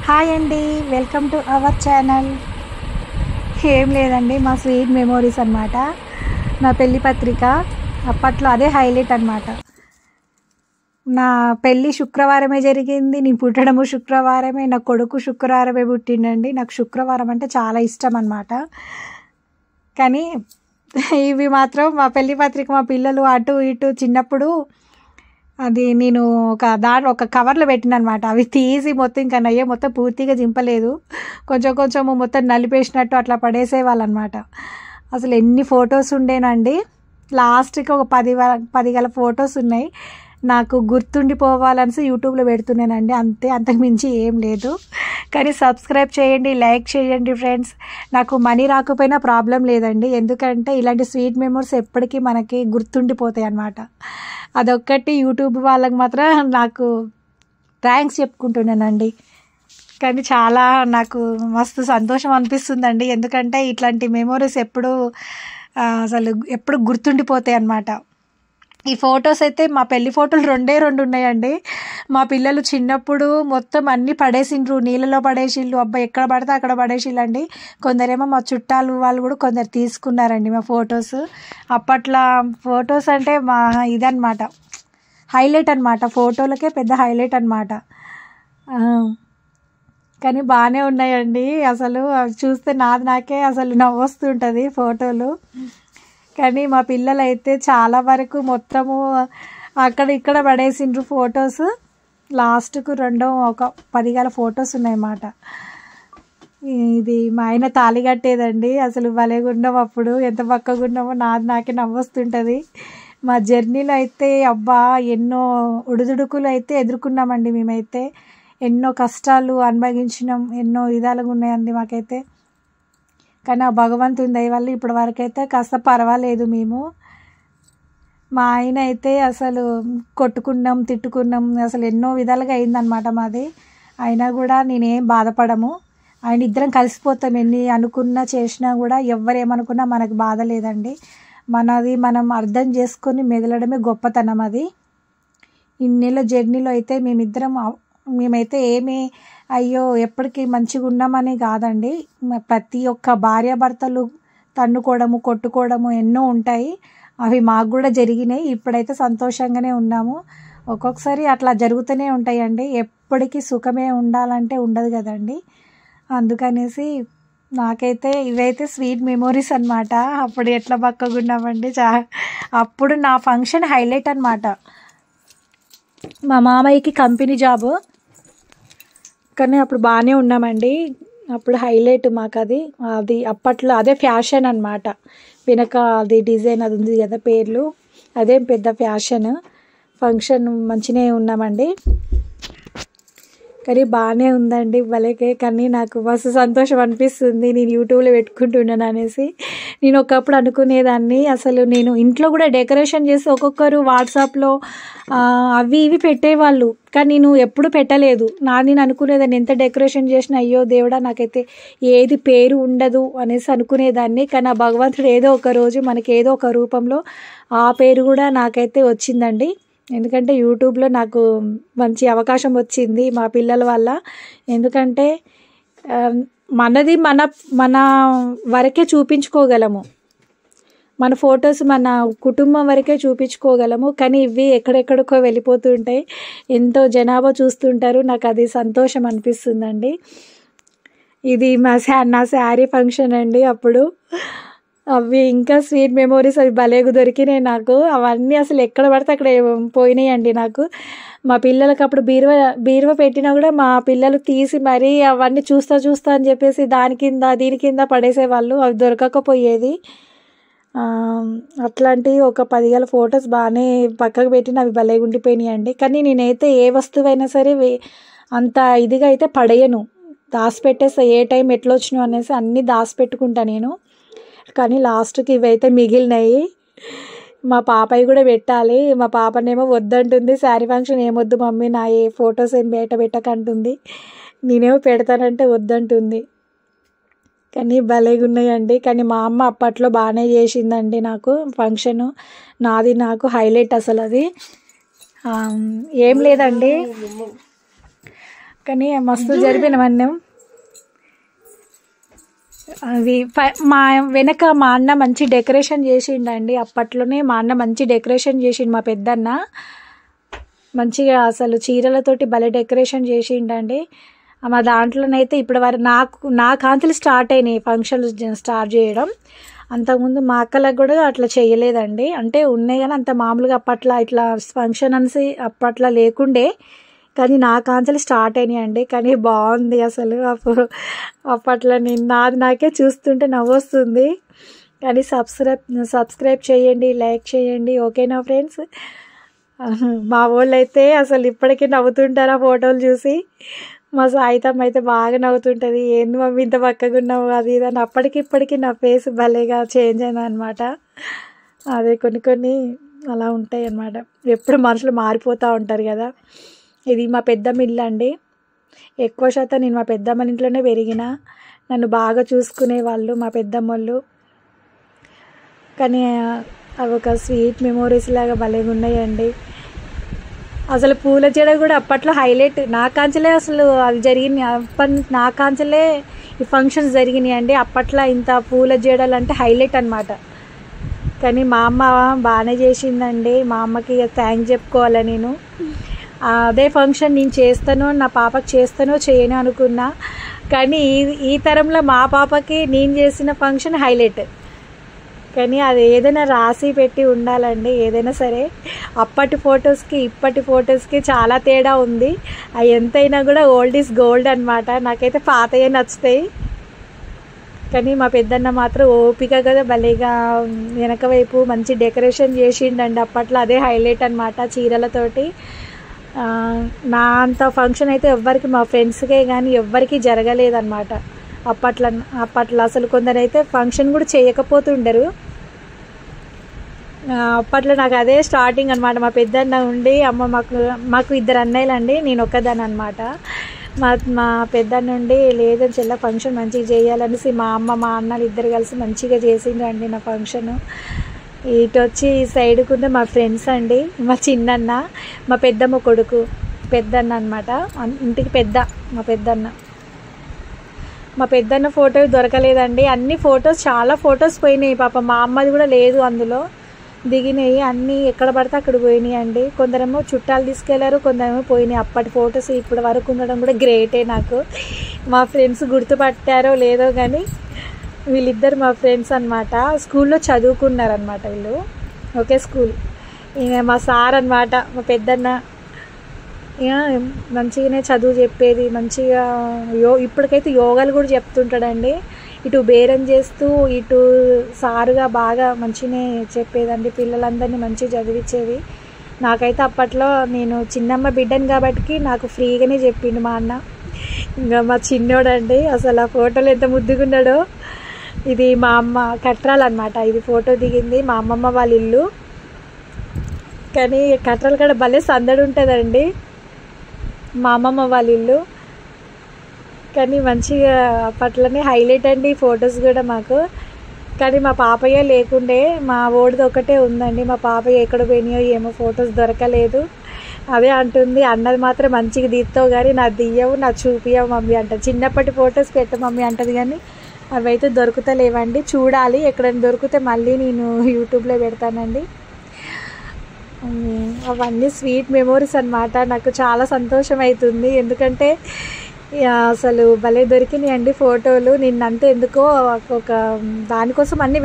Hi అండి, welcome to our channel. ఏం లేదండి, మా స్వీట్ మెమోరీస్ అన్నమాట. నా పెళ్లి పత్రిక అప్పట్లో అదే హైలైట్ అన్నమాట. నా పెళ్ళి శుక్రవారమే జరిగింది, నేను పుట్టడము శుక్రవారమే, నా కొడుకు శుక్రవారమే పుట్టిండండి. నాకు శుక్రవారం అంటే చాలా ఇష్టం అన్నమాట. కానీ ఇవి మాత్రం మా పెళ్లి పత్రిక మా పిల్లలు అటు ఇటు చిన్నప్పుడు అది నేను ఒక కవర్లో పెట్టిన అనమాట. అవి తీసి మొత్తం ఇంకా నయ్యే మొత్తం పూర్తిగా జింపలేదు, కొంచెం కొంచెము మొత్తం నలిపేసినట్టు అట్లా పడేసేవాళ్ళు అనమాట. అసలు ఎన్ని ఫొటోస్ ఉండేనండి. లాస్ట్కి ఒక 10 గల ఫొటోస్ ఉన్నాయి. నాకు గుర్తుండిపోవాలనేసి యూట్యూబ్లో పెడుతున్నానండి, అంతే, అంతకు మించి ఏం లేదు. కానీ సబ్స్క్రైబ్ చేయండి, లైక్ చేయండి ఫ్రెండ్స్. నాకు మనీ రాకపోయినా ప్రాబ్లం లేదండి, ఎందుకంటే ఇలాంటి స్వీట్ మెమోరీస్ ఎప్పటికీ మనకి గుర్తుండిపోతాయి అన్నమాట. అదొక్కటి యూట్యూబ్ వాళ్ళకి మాత్రం నాకు థ్యాంక్స్ చెప్పుకుంటున్నానండి. కానీ చాలా నాకు మస్తు సంతోషం అనిపిస్తుందండి, ఎందుకంటే ఇట్లాంటి మెమోరీస్ అసలు ఎప్పుడు గుర్తుండిపోతాయి అన్నమాట. ఈ ఫొటోస్ అయితే మా పెళ్లి ఫోటోలు 2 ఉన్నాయండి. మా పిల్లలు చిన్నప్పుడు మొత్తం అన్నీ పడేసిండ్రు, నీళ్ళలో పడేసిళ్ళు, అబ్బాయి ఎక్కడ పడితే అక్కడ పడేసిళ్ళండి. కొందరేమో మా చుట్టాలు వాళ్ళు కూడా కొందరు తీసుకున్నారండి మా ఫొటోస్. అప్పట్లో ఫొటోస్ అంటే మా ఇదన్నమాట, హైలైట్ అనమాట, ఫోటోలకే పెద్ద హైలైట్ అనమాట. కానీ బాగానే ఉన్నాయండి. అసలు చూస్తే నాకే అసలు నవ్వొస్తుంటుంది ఫోటోలు. కానీ మా పిల్లలు అయితే చాలా వరకు మొత్తము అక్కడ ఇక్కడ పడేసిండ్రు ఫొటోస్. లాస్ట్కు ఒక 10 గల ఫొటోస్ ఉన్నాయన్నమాట. ఇది మా ఆయన తాళి కట్టేదండి. అసలు భలేగుండం, అప్పుడు ఎంత బక్కగా ఉన్నామో నాకే నవ్వొస్తుంటుంది. మా జర్నీలో అయితే అబ్బా ఎన్నో ఉడుదుడుకులు అయితే ఎదుర్కొన్నామండి. మేమైతే ఎన్నో కష్టాలు అనుభవించినాం, ఎన్నో విధాలుగా ఉన్నాయండి మాకైతే. కానీ ఆ భగవంతుని దయ వల్ల ఇప్పటి వరకు అయితే కాస్త పర్వాలేదు మేము. మా ఆయన అయితే అసలు కొట్టుకున్నాం, తిట్టుకున్నాం, అసలు ఎన్నో విధాలుగా అయిందనమాట మాది. అయినా కూడా నేనేం బాధపడము, ఆయన ఇద్దరం కలిసిపోతాం. ఎన్ని అనుకున్నా చేసినా కూడా ఎవరేమనుకున్నా మనకు బాధ లేదండి. మనది మనం అర్థం చేసుకొని మెదలడమే గొప్పతనం. అది ఇన్నేళ్ళ జర్నీలో అయితే మేమైతే ఏమీ అయ్యో ఎప్పటికీ మంచిగా ఉన్నామని కాదండి. ప్రతి ఒక్క భార్యాభర్తలు తన్నుకోవడము, కొట్టుకోవడము ఎన్నో ఉంటాయి. అవి మాకు కూడా జరిగినాయి. ఇప్పుడైతే సంతోషంగానే ఉన్నాము. ఒక్కొక్కసారి అట్లా జరుగుతూనే ఉంటాయండి. ఎప్పటికీ సుఖమే ఉండాలంటే ఉండదు కదండి. అందుకనేసి నాకైతే ఇవైతే స్వీట్ మెమోరీస్ అన్నమాట. అప్పుడు ఎట్లా బక్కగా ఉన్నామండి. అప్పుడు నా ఫంక్షన్ హైలైట్ అన్నమాట. మా మామయ్యకి కంపెనీ జాబు, కానీ అప్పుడు బాగానే ఉన్నామండి. అప్పుడు హైలైట్ మాకు అది అప్పట్లో అదే ఫ్యాషన్ అన్నమాట. వెనక అది డిజైన్ అది ఉంది కదా పేర్లు, అదేం పెద్ద ఫ్యాషన్. ఫంక్షన్ మంచిగానే ఉన్నామండి, కానీ బాగానే ఉందండి భలేకే. కానీ నాకు మస్తు సంతోషం అనిపిస్తుంది నేను యూట్యూబ్లో పెట్టుకుంటున్నాను అనేసి. నేను ఒకప్పుడు అనుకునేదాన్ని, అసలు నేను ఇంట్లో కూడా డెకరేషన్ చేసి ఒక్కొక్కరు వాట్సాప్లో అవి ఇవి పెట్టేవాళ్ళు, కానీ నేను ఎప్పుడు పెట్టలేదు. నేను అనుకునేదాన్ని ఎంత డెకరేషన్ చేసినా అయ్యో దేవుడా నాకైతే ఏది పేరు ఉండదు అనేసి అనుకునేదాన్ని. కానీ ఆ భగవంతుడు ఏదో ఒక రోజు మనకి ఏదో ఒక రూపంలో ఆ పేరు కూడా నాకైతే వచ్చిందండి. ఎందుకంటే యూట్యూబ్లో నాకు మంచి అవకాశం వచ్చింది మా పిల్లల వల్ల. ఎందుకంటే మనది మన వరకే చూపించుకోగలము, మన ఫొటోస్ మన కుటుంబం వరకే చూపించుకోగలము. కానీ ఇవి ఎక్కడెక్కడికో వెళ్ళిపోతుంటాయి, ఎంతో జనాభా చూస్తుంటారు. నాకు అది సంతోషం అనిపిస్తుందండి. ఇది నా శారీ ఫంక్షన్ అండి. అప్పుడు అవి ఇంకా స్వీట్ మెమోరీస్ అవి భలేగా దొరికినాయి నాకు. అవన్నీ అసలు ఎక్కడ పడితే అక్కడ పోయినాయండి నాకు. మా పిల్లలకి అప్పుడు బీరువా పెట్టినా కూడా మా పిల్లలు తీసి మరీ అవన్నీ చూస్తా అని చెప్పేసి దీని కింద పడేసేవాళ్ళు, అవి దొరకకపోయేది. అట్లాంటి ఒక 10 గల ఫొటోస్ బాగానే పక్కకు పెట్టిన అవి భలేగా ఉండిపోయినాయండి. కానీ నేనైతే ఏ వస్తువైనా సరే అంత ఇదిగా అయితే పడేయను, దాచిపెట్టేస్తా. ఏ టైం ఎట్లా వచ్చినావు అనేసి అన్నీ దాచిపెట్టుకుంటా నేను. కానీ లాస్ట్కి ఇవైతే మిగిలినాయి. మా పాపయ్య కూడా పెట్టాలి. మా పాపనేమో వద్దంటుంది, శారీ ఫంక్షన్ ఏమొద్దు మమ్మీ, నా ఏ ఫొటోస్ ఏం పెట్టకంటుంది. నేనేమో పెడతానంటే వద్దంటుంది. కానీ భలేగా ఉన్నాయండి. కానీ మా అమ్మ అప్పట్లో బాగానే చేసిందండి నాకు ఫంక్షను. నాకు హైలైట్ అసలు అది. ఏం లేదండి, కానీ మస్తు జరిపినవన్నీ. అది మా వెనక మా అన్న మంచి డెకరేషన్ చేసిండండి. అప్పట్లోనే మా అన్న మంచి డెకరేషన్ చేసిండు. మా పెద్దన్న మంచిగా అసలు చీరలతోటి భలే డెకరేషన్ చేసిండండి. మా దాంట్లోనైతే ఇప్పటి వరకు నా కాంతులు స్టార్ట్ అయినాయి ఫంక్షన్లు స్టార్ట్ చేయడం. అంతకుముందు మా అక్కలకు కూడా అట్లా చేయలేదండి. అంటే ఉన్నాయి కానీ అంత మామూలుగా అప్పట్లో ఇట్లా ఫంక్షన్ అనేసి అప్పట్లో లేకుండే. కానీ నా కాంచెలు స్టార్ట్ అయినాయి అండి. కానీ బాగుంది అసలు. అప్పట్లో నాకే చూస్తుంటే నవ్వొస్తుంది. కానీ సబ్స్క్రైబ్ చేయండి, లైక్ చేయండి. ఓకేనా ఫ్రెండ్స్? మా వాళ్ళు అయితే అసలు ఇప్పటికీ నవ్వుతుంటారు ఆ ఫోటోలు చూసి. మా సాయితమ్మ అయితే బాగా నవ్వుతుంటుంది. ఏంది మమ్మీ ఇంత పక్కగా ఉన్నావు అది ఇది అని. అప్పటికిప్పటికీ నా ఫేస్ భలేగా చేంజ్ అయింది అనమాట. అదే కొన్ని అలా ఉంటాయి అన్నమాట. ఎప్పుడు మనుషులు మారిపోతూ ఉంటారు కదా. ఇది మా పెద్దమ్మ ఇల్లు అండి. ఎక్కువ శాతం నేను మా పెద్దమ్మ ఇంట్లోనే పెరిగిన. నన్ను బాగా చూసుకునేవాళ్ళు మా పెద్దమ్మోళ్ళు. కానీ అవి ఒక స్వీట్ మెమోరీస్ లాగా భలేగా ఉన్నాయండి. అసలు పూల జడ కూడా అప్పట్లో హైలైట్. నా కాంచెలే అసలు అది జరిగినాయి. నా కాంచెలే ఈ ఫంక్షన్స్ జరిగినాయి అండి. అప్పట్లో ఇంత పూల జడలు అంటే హైలైట్ అనమాట. కానీ మా అమ్మ బాగానే చేసిందండి. మా అమ్మకి థ్యాంక్స్ చెప్పుకోవాలి నేను. అదే ఫంక్షన్ నేను చేస్తానో నా పాపకి చేస్తానో చేయను అనుకున్నా. కానీ ఈ తరంలో మా పాపకి నేను చేసిన ఫంక్షన్ హైలైట్. కానీ అది ఏదైనా రాసి పెట్టి ఉండాలండి. ఏదైనా సరే అప్పటి ఫొటోస్కి ఇప్పటి ఫొటోస్కి చాలా తేడా ఉంది. అవి ఎంతైనా కూడా ఓల్డ్ ఈజ్ గోల్డ్ అనమాట. నాకైతే పాతయే నచ్చుతాయి. కానీ మా పెద్దన్న మాత్రం ఓపిక కదా భలేగా వెనక వైపు మంచి డెకరేషన్ చేసిండండి. అప్పట్లో అదే హైలైట్ అనమాట చీరలతోటి. నా అంత ఫంక్షన్ అయితే ఎవ్వరికి మా ఫ్రెండ్స్కే కానీ ఎవ్వరికి జరగలేదన్నమాట. అప్పట్లో అసలు కొందరైతే ఫంక్షన్ కూడా చేయకపోతుండరు. అప్పట్లో నాకు అదే స్టార్టింగ్ అనమాట. మా పెద్దన్న ఉండి అమ్మ మాకు ఇద్దరు అన్నయ్యలు అండి, నేను ఒక్కదాన్ని అనమాట. మా పెద్దన్న ఉండి లేదని చెల్ల ఫంక్షన్ మంచిగా చేయాలనేసి మా అమ్మ మా అన్నలు ఇద్దరు కలిసి మంచిగా చేసిండ్రు అండి నా ఫంక్షను. ఇటు వచ్చి ఈ సైడ్కుంటే మా ఫ్రెండ్స్ అండి, మా చిన్నన్న, మా పెద్దమ్మ కొడుకు పెద్దన్న అనమాట. ఇంటికి పెద్ద మా పెద్దన్న ఫోటో దొరకలేదండి. అన్ని ఫొటోస్ చాలా ఫొటోస్ పోయినాయి. పాప మా అమ్మది కూడా లేదు అందులో దిగినాయి. అన్నీ ఎక్కడ పడితే అక్కడ పోయినాయి అండి. కొందరేమో చుట్టాలు తీసుకెళ్లారు, కొందరేమో పోయినాయి. అప్పటి ఫొటోస్ ఇప్పటి వరకు ఉండడం కూడా గ్రేటే. నాకు మా ఫ్రెండ్స్ గుర్తుపట్టారో లేదో కానీ వీళ్ళిద్దరు మా ఫ్రెండ్స్ అనమాట. స్కూల్లో చదువుకున్నారనమాట వీళ్ళు, ఒకే స్కూల్. ఈయన మా సార్ అనమాట, మా పెద్దన్న. మంచిగానే చదువు చెప్పేది. మంచిగా ఇప్పటికైతే యోగాలు కూడా చెప్తుంటాడండి. ఇటు బేరం చేస్తూ ఇటు సారుగా బాగా మంచిగానే చెప్పేదండి. పిల్లలందరినీ మంచిగా చదివించేది. నాకైతే అప్పట్లో నేను చిన్నమ్మ బిడ్డను కాబట్టి నాకు ఫ్రీగానే చెప్పిండు మా అన్న. ఇంకా మా చిన్నోడండి అసలు ఆ ఫోటోలు ఎంత ముద్దుగున్నాడో. ఇది మా అమ్మ కట్రాలన్నమాట. ఇది ఫోటో దిగింది మా అమ్మమ్మ వాళ్ళ ఇల్లు. కానీ కట్రాల కాడ భలే సందడి ఉంటుందండి మా అమ్మమ్మ వాళ్ళ ఇల్లు. కానీ మంచిగా అప్పట్లోనే హైలైట్ అండి ఫొటోస్ కూడా మాకు. కానీ మా పాపయ్య లేకుండే, మా ఓడిది ఒకటే ఉందండి. మా పాపయ్య ఎక్కడ పోయినాయో ఏమో ఫొటోస్ దొరకలేదు. అదే అంటుంది, అన్నది మాత్రం మంచిగా తీస్తావు కానీ నా దియ్యవు, నా చూపియవు మమ్మీ అంట. చిన్నప్పటి ఫొటోస్ పెట్ట మమ్మీ అంటది కానీ అవైతే దొరుకుతలేవండి. చూడాలి, ఎక్కడైనా దొరికితే మళ్ళీ నేను యూట్యూబ్లో పెడతానండి. అవన్నీ స్వీట్ మెమోరీస్ అనమాట. నాకు చాలా సంతోషం అవుతుంది. ఎందుకంటే అసలు భలే దొరికినాయి అండి ఫోటోలు. నిన్నంతా ఎందుకో ఒక దానికోసం అన్నీ